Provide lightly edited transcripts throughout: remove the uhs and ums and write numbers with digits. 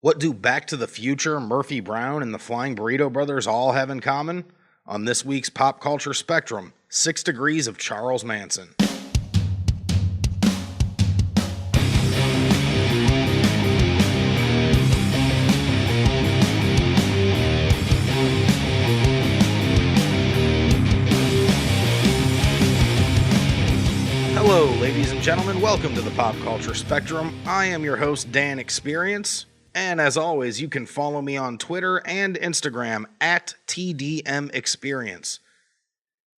What do Back to the Future, Murphy Brown, and the Flying Burrito Brothers all have in common? On this week's Pop Culture Spectrum, 6 Degrees of Charles Manson. Hello, ladies and gentlemen. Welcome to the Pop Culture Spectrum. I am your host, Dan Experience. And as always, you can follow me on Twitter and Instagram at TDM Experience.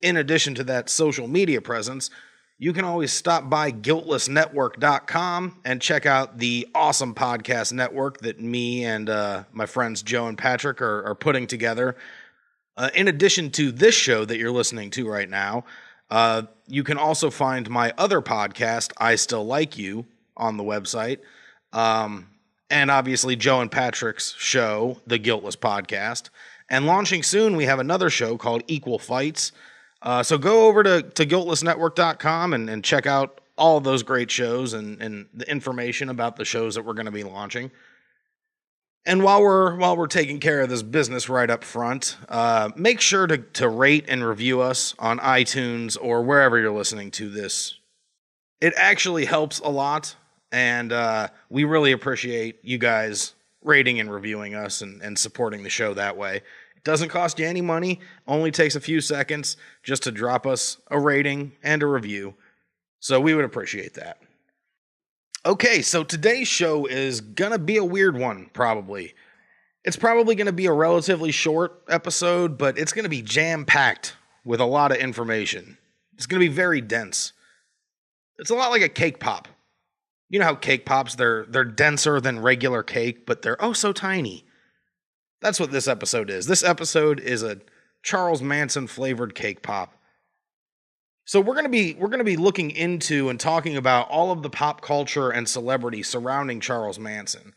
In addition to that social media presence, you can always stop by guiltlessnetwork.com and check out the awesome podcast network that me and my friends Joe and Patrick are putting together. In addition to this show that you're listening to right now, you can also find my other podcast, I Still Like You, on the website. And obviously Joe and Patrick's show, The Guiltless Podcast. And launching soon, we have another show called Equal Fights. So go over to guiltlessnetwork.com and check out all of those great shows and the information about the shows that we're going to be launching. And while we're taking care of this business right up front, make sure to rate and review us on iTunes or wherever you're listening to this. It actually helps a lot. And we really appreciate you guys rating and reviewing us and supporting the show that way. It doesn't cost you any money, only takes a few seconds just to drop us a rating and a review. So we would appreciate that. Okay, so today's show is going to be a weird one, probably. It's probably going to be a relatively short episode, but it's going to be jam-packed with a lot of information. It's going to be very dense. It's a lot like a cake pop. You know how cake pops, they're denser than regular cake, but they're oh so tiny. That's what this episode is. This episode is a Charles Manson flavored cake pop. So we're gonna be looking into and talking about all of the pop culture and celebrity surrounding Charles Manson.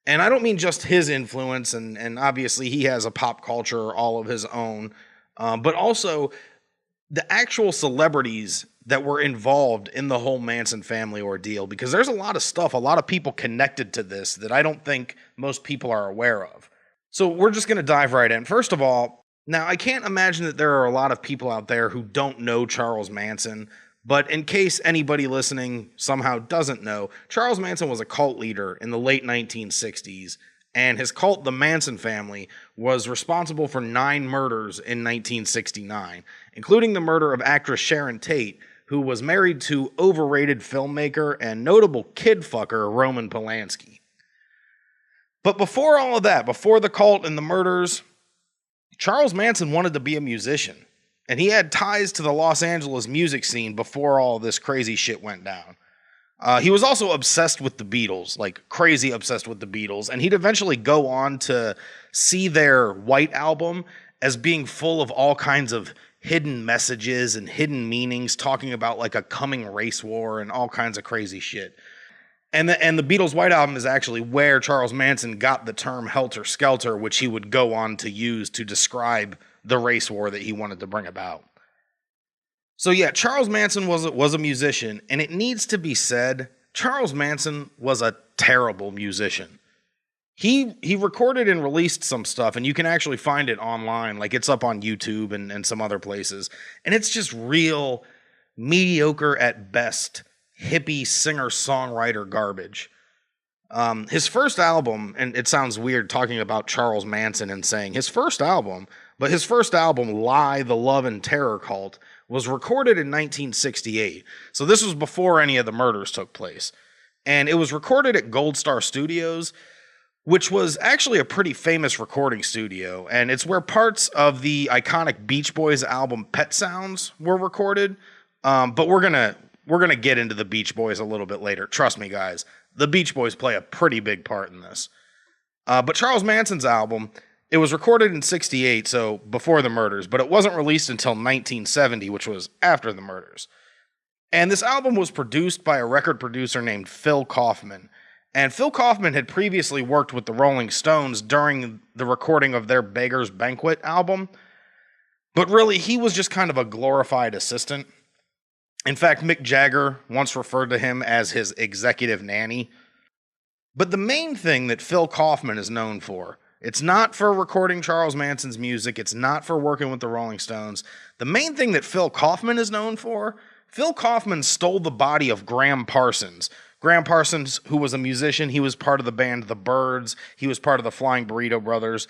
And I don't mean just his influence, and obviously he has a pop culture all of his own, but also the actual celebrities that were involved in the whole Manson family ordeal, because there's a lot of stuff, a lot of people connected to this that I don't think most people are aware of. So we're just going to dive right in. First of all, now I can't imagine that there are a lot of people out there who don't know Charles Manson, but in case anybody listening somehow doesn't know, Charles Manson was a cult leader in the late 1960s, and his cult, the Manson Family, was responsible for 9 murders in 1969, including the murder of actress Sharon Tate, who was married to overrated filmmaker and notable kid fucker Roman Polanski. But before all of that, before the cult and the murders, Charles Manson wanted to be a musician, and he had ties to the Los Angeles music scene before all this crazy shit went down. He was also obsessed with the Beatles, like crazy obsessed with the Beatles, and he'd eventually go on to see their White Album as being full of all kinds of hidden messages and hidden meanings, talking about like a coming race war and all kinds of crazy shit. And the Beatles' White Album is actually where Charles Manson got the term Helter Skelter, which he would go on to use to describe the race war that he wanted to bring about. So yeah, Charles Manson was a musician, and it needs to be said, Charles Manson was a terrible musician. He recorded and released some stuff, and you can actually find it online. Like, it's up on YouTube and some other places. And it's just real mediocre at best, hippie singer-songwriter garbage. His first album, and it sounds weird talking about Charles Manson and saying his first album, but his first album, Lie, the Love and Terror Cult, was recorded in 1968. So this was before any of the murders took place. And it was recorded at Gold Star Studios, which was actually a pretty famous recording studio, and it's where parts of the iconic Beach Boys album Pet Sounds were recorded. But we're gonna get into the Beach Boys a little bit later. Trust me, guys. The Beach Boys play a pretty big part in this. But Charles Manson's album, it was recorded in 68, so before the murders, but it wasn't released until 1970, which was after the murders. And this album was produced by a record producer named Phil Kaufman. And Phil Kaufman had previously worked with the Rolling Stones during the recording of their Beggar's Banquet album. But really, he was just kind of a glorified assistant. In fact, Mick Jagger once referred to him as his executive nanny. But the main thing that Phil Kaufman is known for, it's not for recording Charles Manson's music, it's not for working with the Rolling Stones. The main thing that Phil Kaufman is known for, Phil Kaufman stole the body of Graham Parsons. Graham Parsons, who was a musician, he was part of the band The Byrds, he was part of the Flying Burrito Brothers.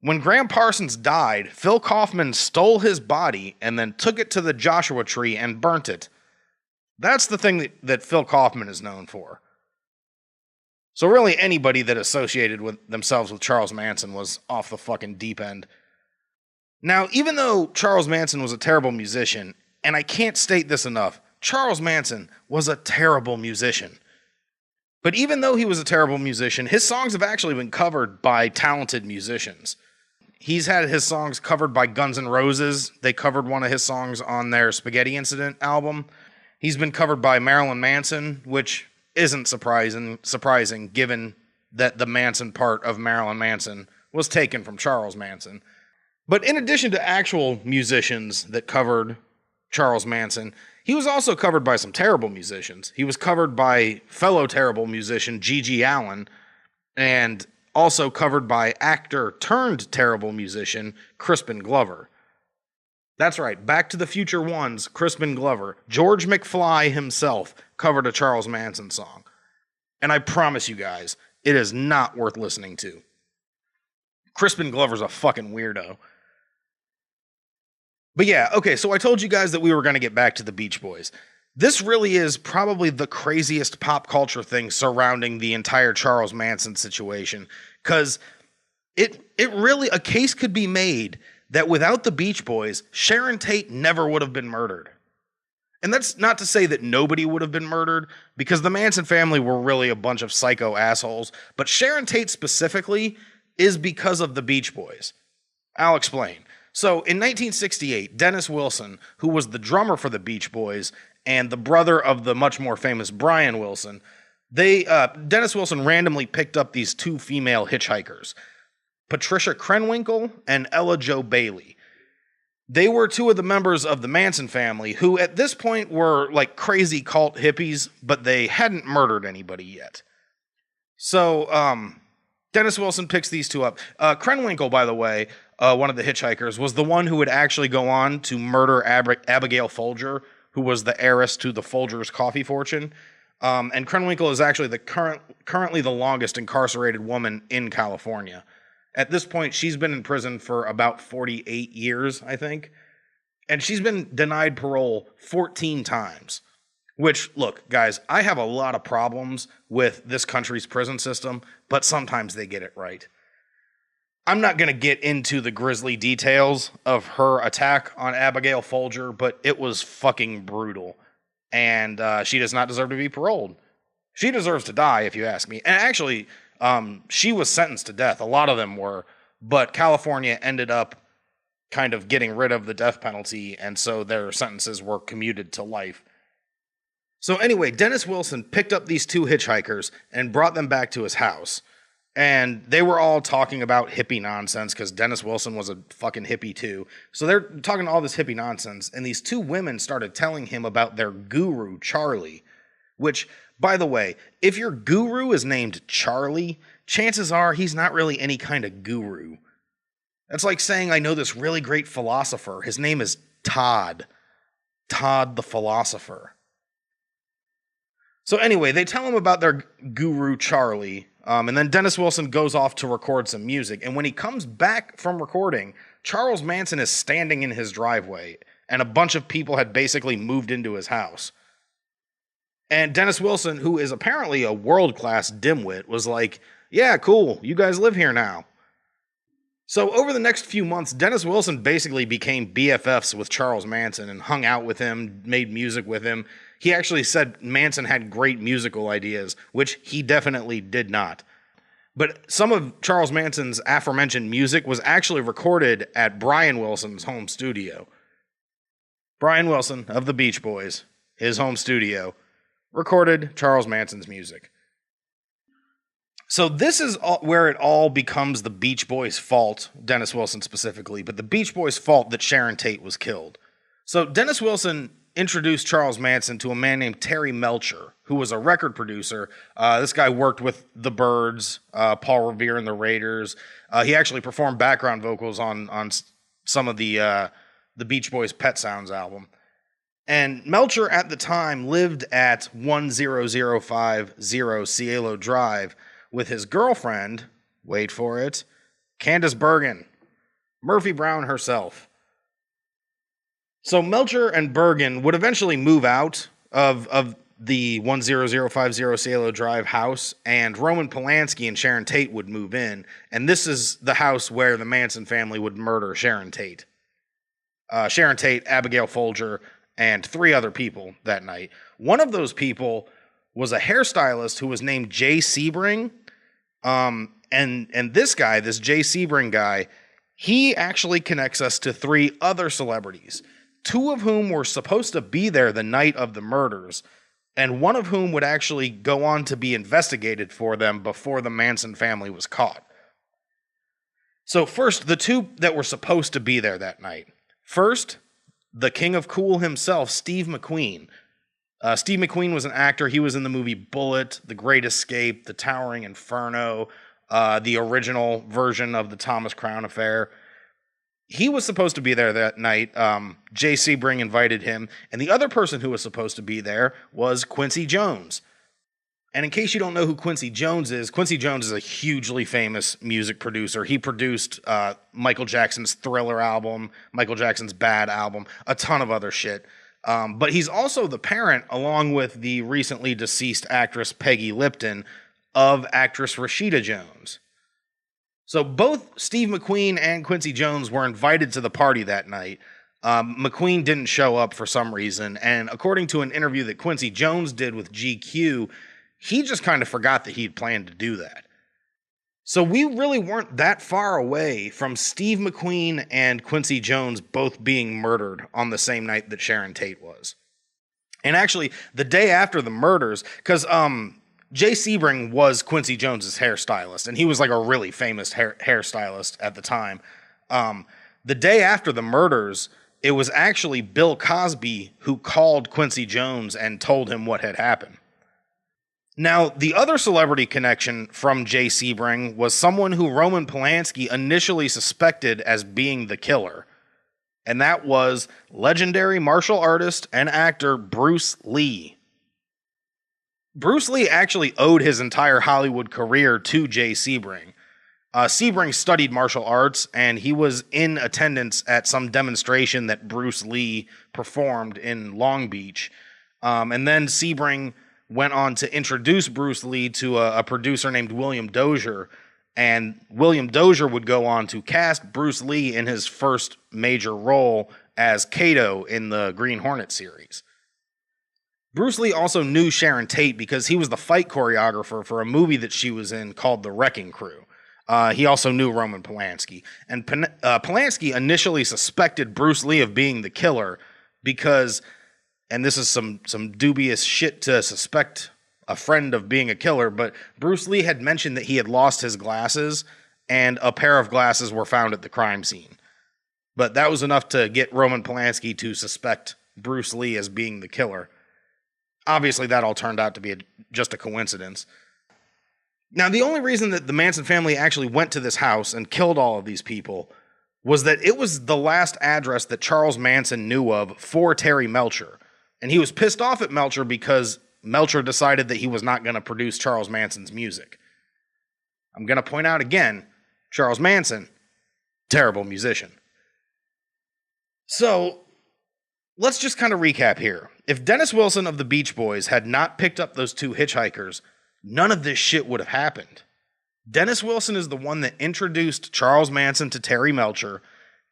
When Graham Parsons died, Phil Kaufman stole his body and then took it to the Joshua Tree and burnt it. That's the thing that Phil Kaufman is known for. So really anybody that associated with themselves with Charles Manson was off the fucking deep end. Now, even though Charles Manson was a terrible musician, and I can't state this enough, Charles Manson was a terrible musician. But even though he was a terrible musician, his songs have actually been covered by talented musicians. He's had his songs covered by Guns N' Roses. They covered one of his songs on their Spaghetti Incident album. He's been covered by Marilyn Manson, which isn't surprising given that the Manson part of Marilyn Manson was taken from Charles Manson. But in addition to actual musicians that covered Charles Manson, he was also covered by some terrible musicians. He was covered by fellow terrible musician G.G. Allen, and also covered by actor turned terrible musician Crispin Glover. That's right, Back to the Future 1's Crispin Glover, George McFly himself, covered a Charles Manson song. And I promise you guys, it is not worth listening to. Crispin Glover's a fucking weirdo. But yeah, okay, so I told you guys that we were going to get back to the Beach Boys. This really is probably the craziest pop culture thing surrounding the entire Charles Manson situation. Because it really, a case could be made that without the Beach Boys, Sharon Tate never would have been murdered. And that's not to say that nobody would have been murdered, because the Manson family were really a bunch of psycho assholes. But Sharon Tate specifically is because of the Beach Boys. I'll explain. So in 1968, Dennis Wilson, who was the drummer for the Beach Boys and the brother of the much more famous Brian Wilson, Dennis Wilson randomly picked up these two female hitchhikers, Patricia Krenwinkel and Ella Jo Bailey. They were two of the members of the Manson family who at this point were like crazy cult hippies, but they hadn't murdered anybody yet. So Dennis Wilson picks these two up. Krenwinkel, by the way, one of the hitchhikers, was the one who would actually go on to murder Abigail Folger, who was the heiress to the Folgers coffee fortune. And Krenwinkel is actually currently the longest incarcerated woman in California. At this point, she's been in prison for about 48 years, I think. And she's been denied parole 14 times. Which, look, guys, I have a lot of problems with this country's prison system, but sometimes they get it right. I'm not going to get into the grisly details of her attack on Abigail Folger, but it was fucking brutal. And she does not deserve to be paroled. She deserves to die, if you ask me. And actually, she was sentenced to death. A lot of them were. But California ended up kind of getting rid of the death penalty, and so their sentences were commuted to life. So anyway, Dennis Wilson picked up these two hitchhikers and brought them back to his house. And they were all talking about hippie nonsense, because Dennis Wilson was a fucking hippie too. So they're talking all this hippie nonsense, and these two women started telling him about their guru, Charlie. Which, by the way, if your guru is named Charlie, chances are he's not really any kind of guru. That's like saying, I know this really great philosopher. His name is Todd. Todd the philosopher. So anyway, they tell him about their guru, Charlie, and then Dennis Wilson goes off to record some music. And when he comes back from recording, Charles Manson is standing in his driveway, and a bunch of people had basically moved into his house. And Dennis Wilson, who is apparently a world-class dimwit, was like, yeah, cool, you guys live here now. So over the next few months, Dennis Wilson basically became BFFs with Charles Manson and hung out with him, made music with him. He actually said Manson had great musical ideas, which he definitely did not. But some of Charles Manson's aforementioned music was actually recorded at Brian Wilson's home studio. Brian Wilson of the Beach Boys, his home studio, recorded Charles Manson's music. So this is where it all becomes the Beach Boys' fault, Dennis Wilson specifically, but the Beach Boys' fault that Sharon Tate was killed. So Dennis Wilson introduced Charles Manson to a man named Terry Melcher, who was a record producer. This guy worked with the Byrds, Paul Revere and the Raiders. He actually performed background vocals on some of the Beach Boys' Pet Sounds album. And Melcher at the time lived at 10050 Cielo Drive with his girlfriend, wait for it, Candace Bergen, Murphy Brown herself. So Melcher and Bergen would eventually move out of the 10050 Cielo Drive house, and Roman Polanski and Sharon Tate would move in, and this is the house where the Manson family would murder Sharon Tate. Sharon Tate, Abigail Folger, and 3 other people that night. One of those people was a hairstylist who was named Jay Sebring, and this guy, this Jay Sebring guy, he actually connects us to 3 other celebrities, 2 of whom were supposed to be there the night of the murders, and one of whom would actually go on to be investigated for them before the Manson family was caught. So first, the 2 that were supposed to be there that night. First, the king of cool himself, Steve McQueen. Steve McQueen was an actor. He was in the movie Bullet, The Great Escape, The Towering Inferno, the original version of the Thomas Crown Affair. He was supposed to be there that night. Jay Sebring invited him. And the other person who was supposed to be there was Quincy Jones. And in case you don't know who Quincy Jones is a hugely famous music producer. He produced Michael Jackson's Thriller album, Michael Jackson's Bad album, a ton of other shit. But he's also the parent, along with the recently deceased actress Peggy Lipton, of actress Rashida Jones. So both Steve McQueen and Quincy Jones were invited to the party that night. McQueen didn't show up for some reason, and according to an interview that Quincy Jones did with GQ, he just kind of forgot that he'd planned to do that. So we really weren't that far away from Steve McQueen and Quincy Jones both being murdered on the same night that Sharon Tate was. And actually, the day after the murders, because Jay Sebring was Quincy Jones's hairstylist, and he was like a really famous hairstylist at the time. The day after the murders, it was actually Bill Cosby who called Quincy Jones and told him what had happened. Now, the other celebrity connection from Jay Sebring was someone who Roman Polanski initially suspected as being the killer, and that was legendary martial artist and actor Bruce Lee. Bruce Lee actually owed his entire Hollywood career to Jay Sebring. Sebring studied martial arts, and he was in attendance at some demonstration that Bruce Lee performed in Long Beach. And then Sebring went on to introduce Bruce Lee to a producer named William Dozier, and William Dozier would go on to cast Bruce Lee in his first major role as Kato in the Green Hornet series. Bruce Lee also knew Sharon Tate because he was the fight choreographer for a movie that she was in called The Wrecking Crew. He also knew Roman Polanski. And Polanski initially suspected Bruce Lee of being the killer because, and this is some dubious shit to suspect a friend of being a killer, but Bruce Lee had mentioned that he had lost his glasses, and a pair of glasses were found at the crime scene. But that was enough to get Roman Polanski to suspect Bruce Lee as being the killer. Obviously, that all turned out to be just a coincidence. Now, the only reason that the Manson family actually went to this house and killed all of these people was that it was the last address that Charles Manson knew of for Terry Melcher. And he was pissed off at Melcher because Melcher decided that he was not going to produce Charles Manson's music. I'm going to point out again, Charles Manson, terrible musician. So, let's just kind of recap here. If Dennis Wilson of the Beach Boys had not picked up those 2 hitchhikers, none of this shit would have happened. Dennis Wilson is the one that introduced Charles Manson to Terry Melcher.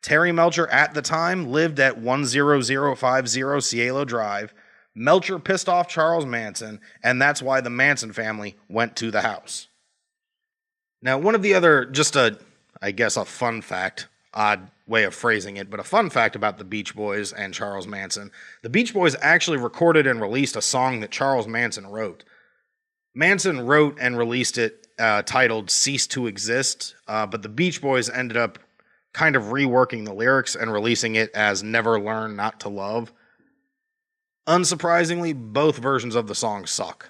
Terry Melcher at the time lived at 10050 Cielo Drive. Melcher pissed off Charles Manson, and that's why the Manson family went to the house. Now, one of the other, I guess a fun fact, odd way of phrasing it, but a fun fact about the Beach Boys and Charles Manson, the Beach Boys actually recorded and released a song that Charles Manson wrote. Manson wrote and released it titled Cease to Exist, but the Beach Boys ended up kind of reworking the lyrics and releasing it as Never Learn Not to Love. Unsurprisingly, both versions of the song suck.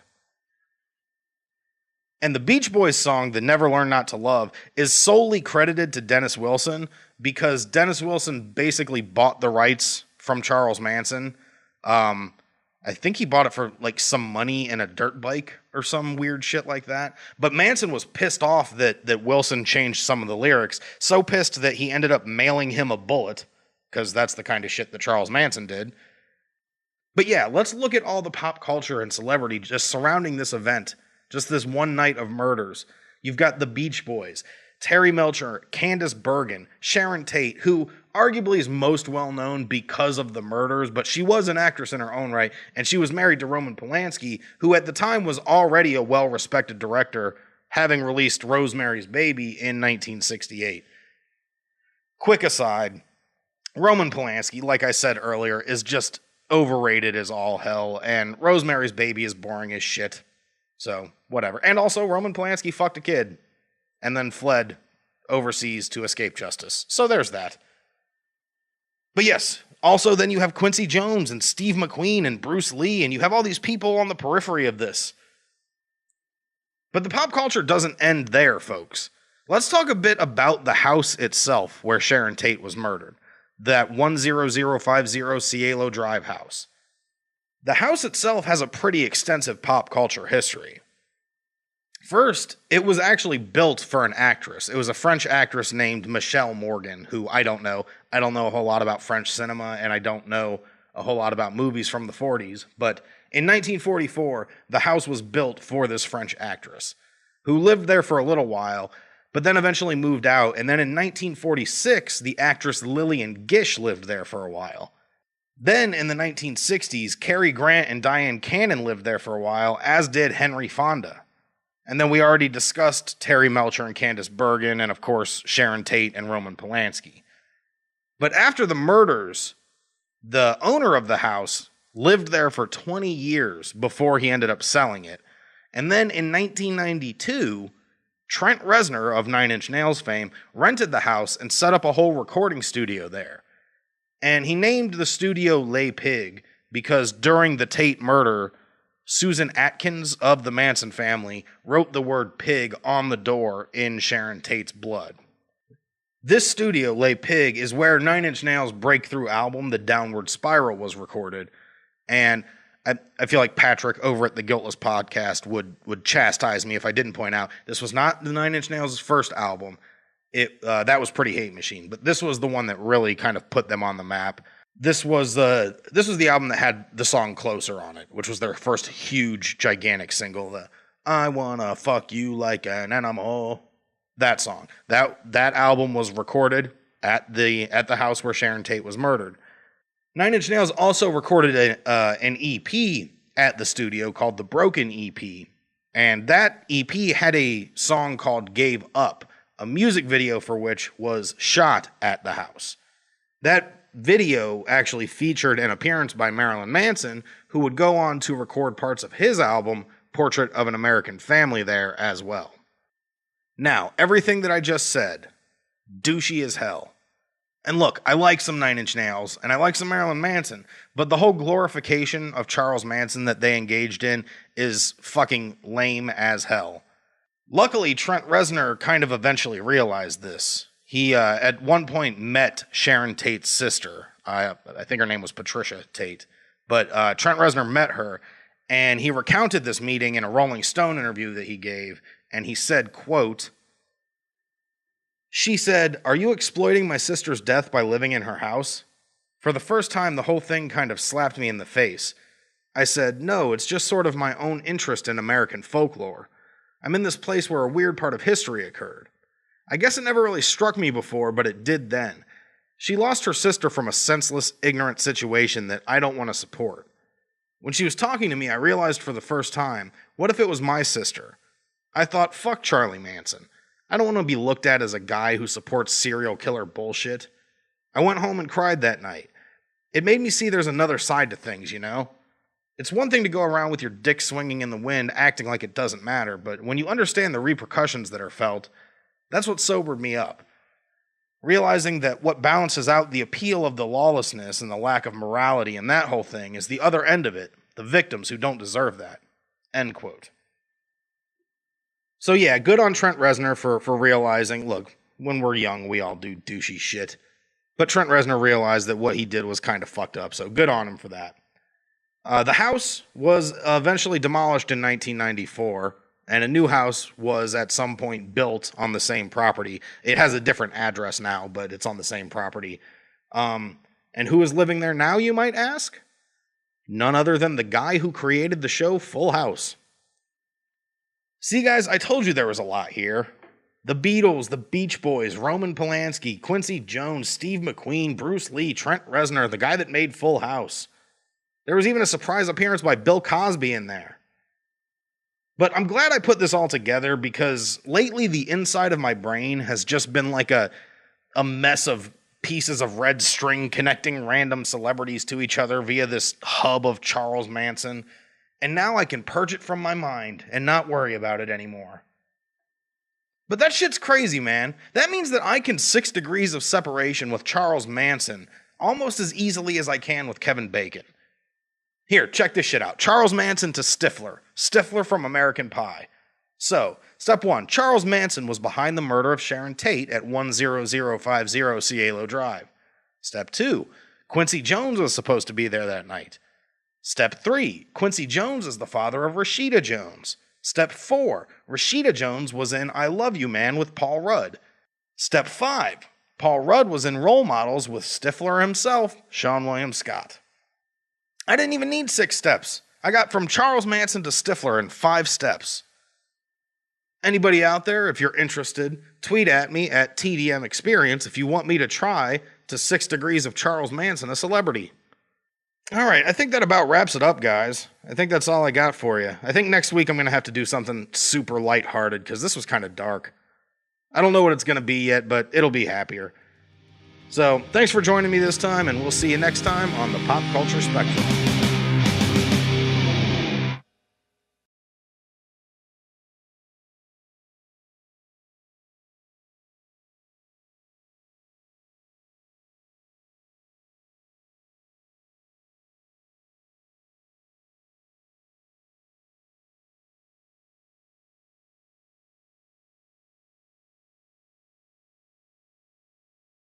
And the Beach Boys song, The Never Learn Not to Love, is solely credited to Dennis Wilson because Dennis Wilson basically bought the rights from Charles Manson. I think he bought it for like some money and a dirt bike or some weird shit like that. But Manson was pissed off that Wilson changed some of the lyrics. So pissed that he ended up mailing him a bullet, because that's the kind of shit that Charles Manson did. But yeah, let's look at all the pop culture and celebrity just surrounding this event. Just this one night of murders. You've got the Beach Boys, Terry Melcher, Candace Bergen, Sharon Tate, who arguably is most well known because of the murders, but she was an actress in her own right, and she was married to Roman Polanski, who at the time was already a well-respected director, having released Rosemary's Baby in 1968. Quick aside, Roman Polanski, like I said earlier, is just overrated as all hell, and Rosemary's Baby is boring as shit. So, whatever. And also, Roman Polanski fucked a kid and then fled overseas to escape justice. So there's that. But yes, also then you have Quincy Jones and Steve McQueen and Bruce Lee, and you have all these people on the periphery of this. But the pop culture doesn't end there, folks. Let's talk a bit about the house itself where Sharon Tate was murdered. That 10050 Cielo Drive house. The house itself has a pretty extensive pop culture history. First, it was actually built for an actress. It was a French actress named Michelle Morgan, who I don't know. I don't know a whole lot about French cinema, and I don't know a whole lot about movies from the 40s. But in 1944, the house was built for this French actress, who lived there for a little while, but then eventually moved out. And then in 1946, the actress Lillian Gish lived there for a while. Then, in the 1960s, Cary Grant and Diane Cannon lived there for a while, as did Henry Fonda. And then we already discussed Terry Melcher and Candace Bergen, and of course, Sharon Tate and Roman Polanski. But after the murders, the owner of the house lived there for 20 years before he ended up selling it. And then in 1992, Trent Reznor of Nine Inch Nails fame rented the house and set up a whole recording studio there. And he named the studio Les Pigs because during the Tate murder, Susan Atkins of the Manson family wrote the word pig on the door in Sharon Tate's blood. This studio, Les Pigs, is where Nine Inch Nails' breakthrough album, The Downward Spiral, was recorded. And I feel like Patrick over at the Guiltless Podcast would chastise me if I didn't point out this was not the Nine Inch Nails' first album. That was Pretty Hate Machine, but this was the one that really kind of put them on the map. This was the album that had the song Closer on it, which was their first huge, gigantic single, the I Wanna Fuck You Like an Animal. That song. That album was recorded at the house where Sharon Tate was murdered. Nine Inch Nails also recorded an EP at the studio called the Broken EP, and that EP had a song called Gave Up, a music video for which was shot at the house. That video actually featured an appearance by Marilyn Manson, who would go on to record parts of his album, Portrait of an American Family, there as well. Now, everything that I just said, douchey as hell. And look, I like some Nine Inch Nails, and I like some Marilyn Manson, but the whole glorification of Charles Manson that they engaged in is fucking lame as hell. Luckily, Trent Reznor kind of eventually realized this. He, at one point, met Sharon Tate's sister. I think her name was Patricia Tate. But Trent Reznor met her, and he recounted this meeting in a Rolling Stone interview that he gave, and he said, quote, "She said, 'Are you exploiting my sister's death by living in her house?' For the first time, the whole thing kind of slapped me in the face. I said, 'No, it's just sort of my own interest in American folklore. I'm in this place where a weird part of history occurred. I guess it never really struck me before, but it did then. She lost her sister from a senseless, ignorant situation that I don't want to support. When she was talking to me, I realized for the first time, what if it was my sister? I thought, fuck Charlie Manson. I don't want to be looked at as a guy who supports serial killer bullshit. I went home and cried that night. It made me see there's another side to things, you know? It's one thing to go around with your dick swinging in the wind, acting like it doesn't matter, but when you understand the repercussions that are felt, that's what sobered me up. realizing that what balances out the appeal of the lawlessness and the lack of morality and that whole thing is the other end of it, the victims who don't deserve that. End quote. So yeah, good on Trent Reznor for realizing, look, when we're young, we all do douchey shit. But Trent Reznor realized that what he did was kind of fucked up, so good on him for that. The house was eventually demolished in 1994, and a new house was at some point built on the same property. It has a different address now, but it's on the same property. And who is living there now, you might ask? None other than the guy who created the show Full House. See, guys, I told you there was a lot here. The Beatles, the Beach Boys, Roman Polanski, Quincy Jones, Steve McQueen, Bruce Lee, Trent Reznor, the guy that made Full House. There was even a surprise appearance by Bill Cosby in there. But I'm glad I put this all together because lately the inside of my brain has just been like a mess of pieces of red string connecting random celebrities to each other via this hub of Charles Manson. And now I can purge it from my mind and not worry about it anymore. But that shit's crazy, man. That means that I can 6 degrees of separation with Charles Manson almost as easily as I can with Kevin Bacon. Here, check this shit out. Charles Manson to Stifler. Stifler from American Pie. So, step 1. Charles Manson was behind the murder of Sharon Tate at 10050 Cielo Drive. Step 2. Quincy Jones was supposed to be there that night. Step 3. Quincy Jones is the father of Rashida Jones. Step 4. Rashida Jones was in I Love You Man with Paul Rudd. Step 5. Paul Rudd was in Role Models with Stifler himself, Sean William Scott. I didn't even need 6 steps. I got from Charles Manson to Stifler in 5 steps. Anybody out there, if you're interested, tweet at me at TDM Experience if you want me to try to 6 degrees of Charles Manson, a celebrity. All right, I think that about wraps it up, guys. I think that's all I got for you. I think next week I'm going to have to do something super lighthearted because this was kind of dark. I don't know what it's going to be yet, but it'll be happier. So, thanks for joining me this time, and we'll see you next time on the Pop Culture Spectrum.